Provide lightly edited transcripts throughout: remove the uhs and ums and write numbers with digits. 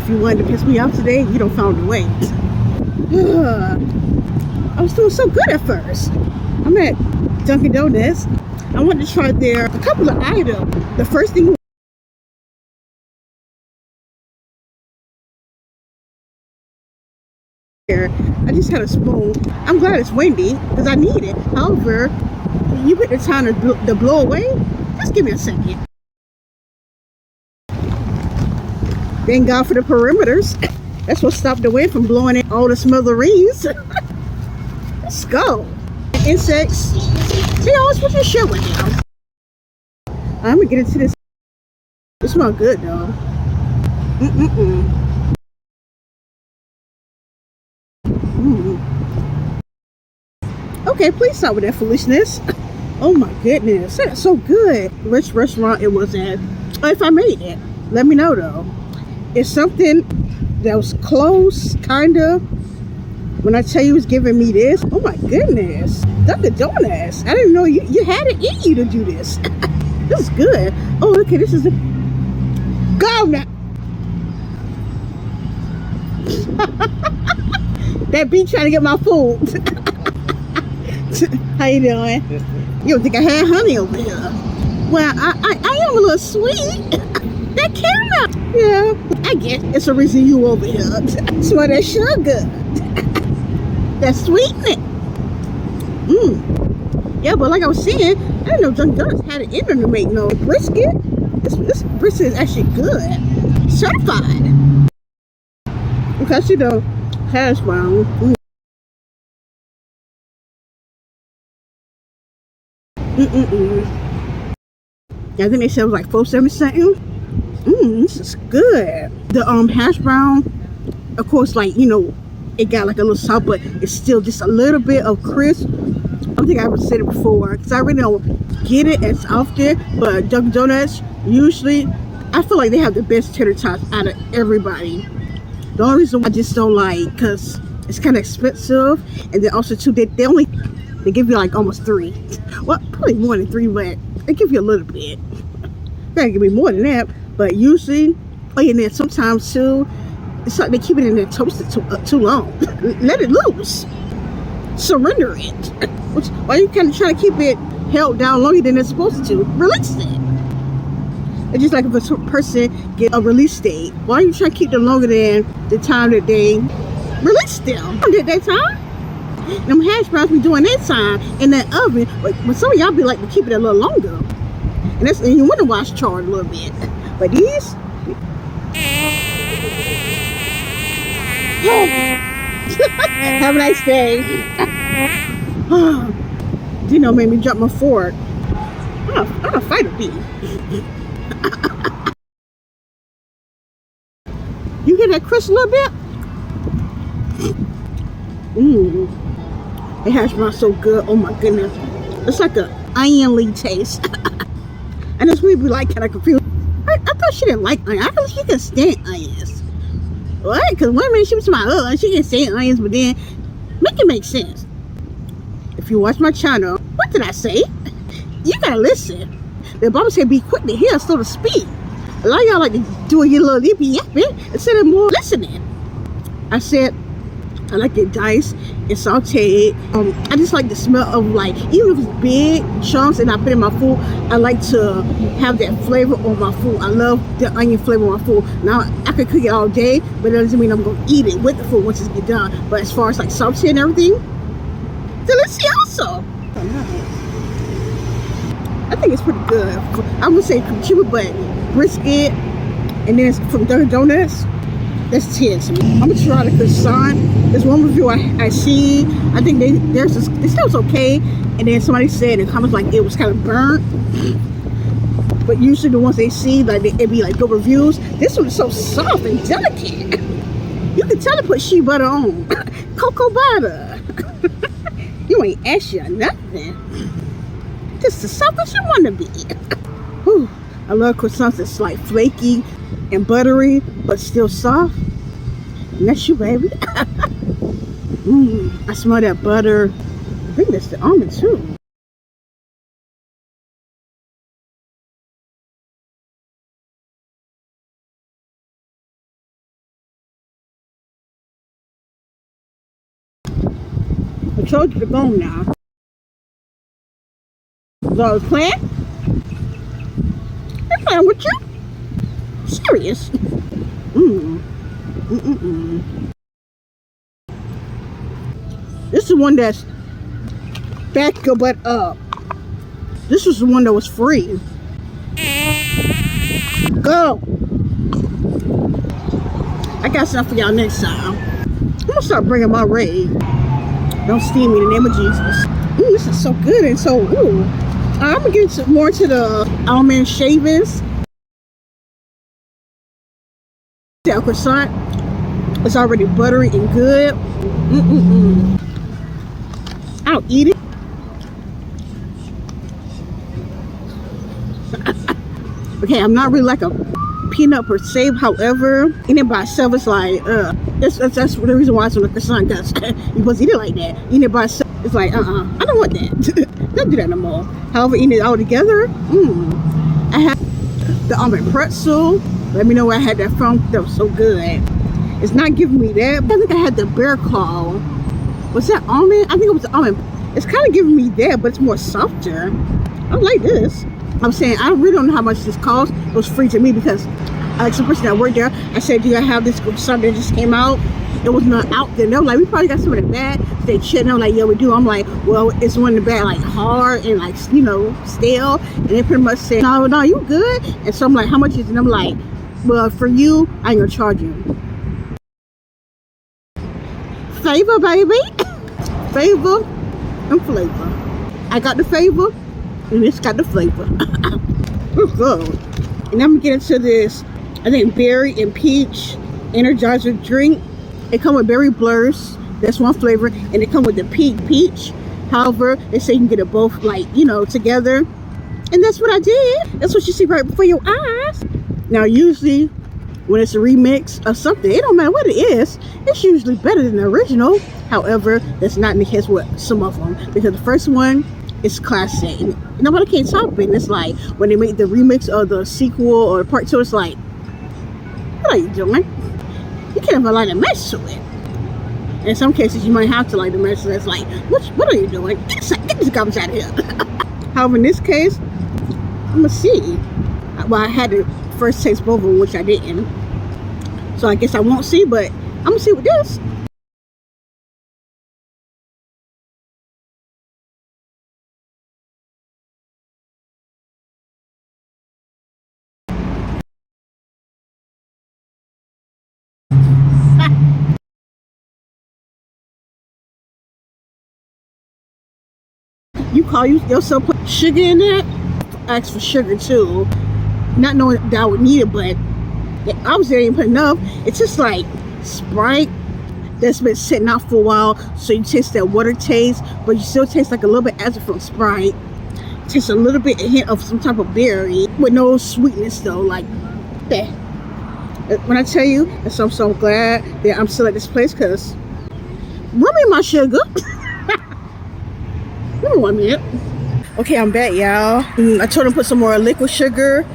If you wanted to piss me off today, you don't found a way. I was doing so good at first. I'm at Dunkin' Donuts. I wanted to try a couple of items. The first thing here, I just had a spoon. I'm glad it's windy because I need it. However, you get the time to blow away. Just give me a second. Thank God for the perimeters. That's what stopped the wind from blowing in all the smithereens. Let's go. Insects. See, I always put your shit with you. I'm gonna get into this. It smells good though. Okay, please stop with that foolishness. Oh my goodness, that's so good. Which restaurant it was at? Oh, if I made it, let me know though. It's something that was close, kinda. When I tell you it's giving me this, oh my goodness, Dunkin' Donuts. I didn't know you had it in you to do this. This is good. Oh, okay, this is the go now. That bee trying to get my food. How you doing? You don't think I had honey over here? Well, I am a little sweet. That caramel. Yeah, I guess it's a reason you over here. Smell that sugar. That sweetness. Yeah, but like I was saying, I didn't know Dunkin' Donuts had it in them to make no brisket. This brisket is actually good. Certified. Okay, I see the hash brown. I think they said it was like $4.70 something. This is good. The hash brown, of course, like, you know, it got like a little salt, but it's still just a little bit of crisp. I don't think I ever said it before because I really don't get it as often. But Dunkin' Donuts, usually, I feel like they have the best tater tots out of everybody. The only reason I just don't like, because it's kind of expensive, and then also too, they give you like almost 3. Well, probably more than 3, but they give you a little bit. They gotta give me more than that, but usually, oh yeah, and then sometimes too, it's like they keep it in there toasted too long. Let it loose. Surrender it. Why are you kind of trying to keep it held down longer than it's supposed to? Release it. It's just like if a person get a release date. Why are you trying to keep them longer than the time that they release them? At that time, them hash browns be doing that time in that oven, but some of y'all be like to keep it a little longer. And you want to wash charred a little bit. But these, have a nice day. Dino made me drop my fork. I'm gonna fight a bee. You hear that crisp a little bit? It hash browns so good. Oh my goodness. It's like a onion taste. And this would be like kind of confused. I thought she didn't like onions. I thought she could stand onions. What? Because one minute she was my she can stand onions, but then make it make sense. If you watch my channel, what did I say? You gotta listen. The Bible said be quick to hear, slow to speak. A lot of y'all like to do your little lippy yapping instead of more listening. I said I like it diced and sauteed. I just like the smell of, like, even if it's big chunks and I put it in my food, I like to have that flavor on my food. I love the onion flavor on my food. Now I could cook it all day, but that doesn't mean I'm gonna eat it with the food once it's get done. But as far as like sauteed and everything, delicioso. I think it's pretty good. I would say cheaper, but brisket, and then it's from Dunkin' Donuts. That's 10 to me. I'm gonna try the croissant. There's one review I see. I think they said it was okay, and then somebody said in the comments like it was kind of burnt. But usually the ones they see, like it'd be like good reviews. This one is so soft and delicate. You can tell they put shea butter on, cocoa butter. You ain't extra nothing. Just the softest you want to be. Whew. I love croissants that's like flaky and buttery, but still soft. And that's you, baby. I smell that butter. I think that's the almond too. I told you to go now. So I was playing? I'm playing with you? Serious? This is the one that's back your butt up. This was the one that was free. Go! I got something for y'all next time. I'm gonna start bringing my raid. Don't steam me in the name of Jesus. Ooh, this is so good and so, ooh. I'm gonna get more to the almond shavings. That croissant is already buttery and good. I'll eat it. Okay, I'm not really like a peanut per se. However, eating it by itself is like, that's the reason why it's on the croissant, because you supposed to eat it like that. Eating it by itself, it's like, I don't want that. Don't do that no more. However, eating it all together, I had the almond pretzel. Let me know where I had that from. That was so good. It's not giving me that. I think I had the bear claw. Was that almond? I think it was the almond. It's kind of giving me that, but it's more softer. I like this. I'm saying, I really don't know how much this cost. It was free to me because like some person that worked there, I said, do you have this something that just came out? It was not out there. They were like, we probably got some in the bag. They checked, and I'm like, yeah, we do. I'm like, well, it's one in the bag, like hard and like, you know, stale. And they pretty much said, no, you good? And so I'm like, how much is it? And I'm like, well, for you, I ain't gonna charge you. Favor, baby. Favor and flavor. I got the favor, and it's got the flavor. It's good. And I'm gonna get into this, I think, berry and peach energizer drink. It come with berry blurs. That's one flavor, and it come with the peach. However, they say you can get it both, like, you know, together. And that's what I did. That's what you see right before your eyes. Now, usually, when it's a remix of something, it don't matter what it is, it's usually better than the original. However, that's not in the case with some of them, because the first one is classic. And nobody can top it. And it's like, when they make the remix of the sequel or the part two, it's like, what are you doing? You can't even like a mess to it. In some cases, you might have to like the mess. So it's like, what are you doing? Get this garbage out of here. However, in this case, I'm gonna see. Well, I had to first taste both of them, which I didn't. So I guess I won't see, but I'm gonna see with this. You call yourself put sugar in that? Ask for sugar too, not knowing that I would need it, but I was there and put enough. It's just like Sprite that's been sitting out for a while, so you taste that water taste, but you still taste like a little bit acid from Sprite. Taste a little bit, a hint of some type of berry with no sweetness though, like that. When I tell you, and so I'm so glad that I'm still at this place, because run me my sugar. Give me 1 minute. Okay, I'm back, y'all. I told him to put some more liquid sugar.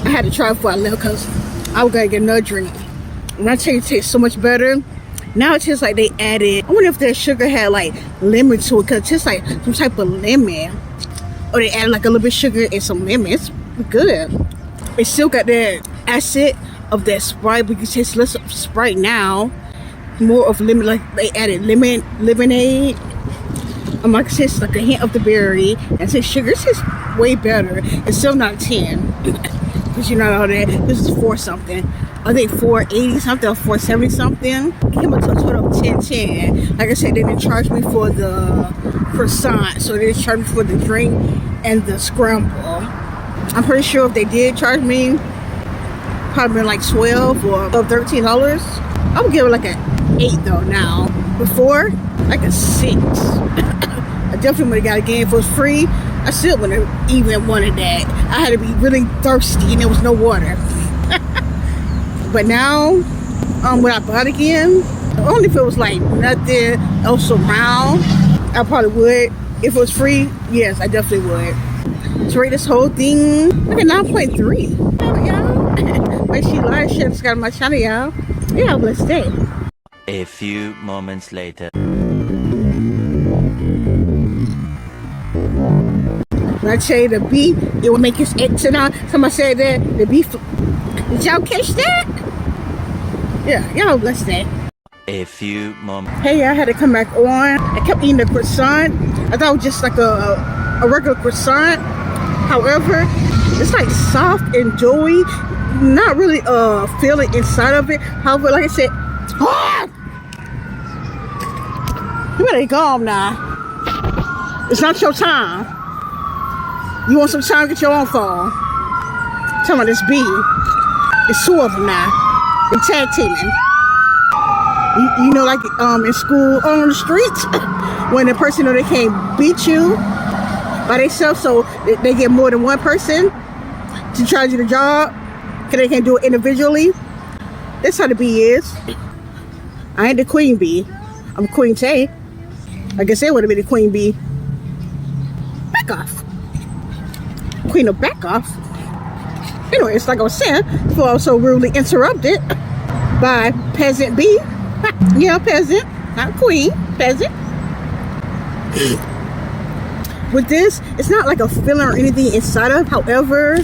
I had to try it before I left because I was gonna get another drink. When I tell you, it tastes so much better. Now it tastes like they added, I wonder if their sugar had like lemon to it, because it tastes like some type of lemon. Or they added like a little bit of sugar and some lemon. It's good. It still got that acid of that Sprite, but you taste less of Sprite now. More of lemon, like they added lemonade. Like I said, it's like a hint of the berry. And since sugar, it's just way better. It's still not 10. Because you know all that. This is 4 something. I think 480 something or 470 something. It came up to a total of 1010. Like I said, they didn't charge me for the croissant. So they charged me for the drink and the scramble. I'm pretty sure if they did charge me, probably been like $12 or $13. I would give it like an 8 though now. Before, like a 6. I definitely would have got a game if it was free. I still wouldn't have even wanted that. I had to be really thirsty and there was no water. But now, when I bought again, only if it was like nothing else around, I probably would. If it was free, yes, I definitely would. To rate this whole thing, like a 9.3. Oh, y'all. Make sure you like, share, subscribe to my channel, y'all. Yeah, have a blessed day. A few moments later. When I tell you the beef, it will make its eggs and all. Somebody said that the beef. Did y'all catch that? Yeah, y'all bless that. A few moments. Hey, I had to come back on. I kept eating the croissant. I thought it was just like a regular croissant. However, it's like soft and doughy. Not really feeling inside of it. However, like I said, you better go home now. It's not your time. You want some time? Get your own phone. Tell me this beef. It's two of them now. They're tag teaming. You know, like in school, on the streets, when the person they can't beat you by themselves, so they get more than one person to try to do the job, because they can't do it individually. That's how the bee is. I ain't the queen bee. I'm Queen Tay. I guess they would have been the queen bee. Back off. Queen of back off. Anyway, it's like I was saying, before I was so rudely interrupted by peasant bee. Yeah, peasant, not queen, peasant. With this, it's not like a filling or anything inside of. However,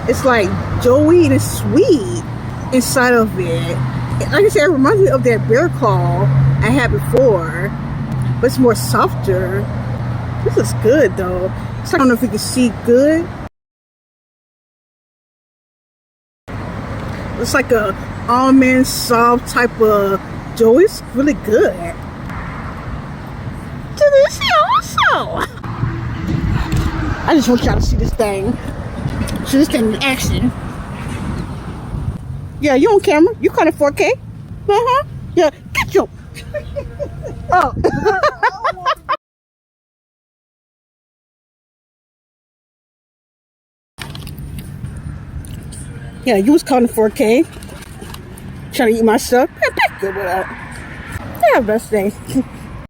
it's like doughy and sweet inside of it. Like I said, it reminds me of that bear claw I had before, but it's more softer. This is good though. So I don't know if you can see good. It's like a almond soft type of dough. It's really good. Also, I just want y'all to see this thing. See this thing in action. Yeah, you on camera. You caught it 4K. Yeah, get your. Oh. Yeah, you was calling 4K. Trying to eat my stuff. That's good with that. Have a best day.